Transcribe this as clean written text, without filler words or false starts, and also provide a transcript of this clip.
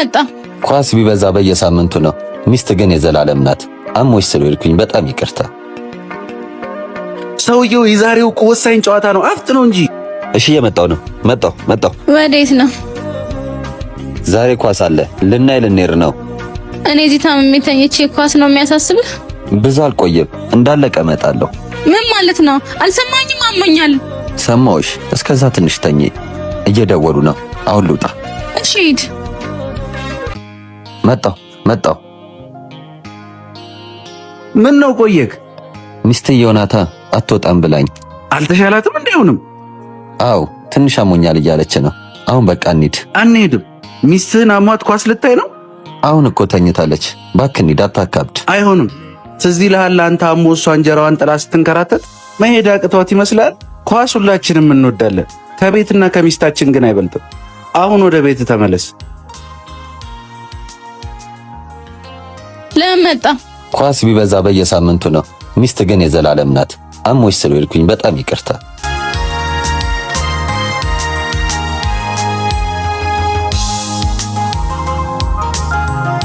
መጣ? ኳስ ቢበዛ በየሳምንቱ ነው። ሚስት ግን የዘላለም ናት። አሞሽ ስለሄድኩኝ በጣም ይቅርታ። ሰውየው የዛሬው እኮ ወሳኝ ጨዋታ ነው። አፍጥነው እንጂ። እሺ የመጣው ነው። መጣው። ወዴት ነው? ዛሬ ኳስ አለ። ልንሄድ ነው። እኔ እዚህ ታምሜ ተኝቼ ኳስ ነው የሚያሳስብህ? ብዙ አልቆይም። እንዳለቀ እመጣለሁ። ምን ማለት ነው? አልሰማኝም። አሞኛል። ሰማሁሽ። እስከዛ ትንሽ ተኝ። እየደወሉ ነው። አሁን ልውጣ። እሺ ሂድ። መጣው። ምን ነው ቆየክ? ሚስትየው ናታ አትወጣም ብላኝ። አልተሻላትም? እንደውንም አው ትንሽ አሞኛል እያለች ነው። አሁን በቃ እንሂድ። አንሄድም። ሚስትህን አሟት ኳስ ልታይ ነው? አሁን እኮ ተኝታለች። እባክህ እንሂድ፣ አታካብድ። አይሆንም። ትዝ ይልሃል አንተ አሞ እሷ እንጀራዋን ጥላ ስትንከራተት መሄድ አቅቷት ይመስላል። ኳስ ሁላችንም እንወዳለን። ከቤትና ከሚስታችን ግን አይበልጥም። አሁን ወደ ቤት ተመለስ። ለምን መጣ? ኳስ ቢበዛ በየሳምንቱ ነው። ሚስት ግን የዘላለም ናት። አሞሽ ስለሄድኩኝ በጣም ይቅርታ።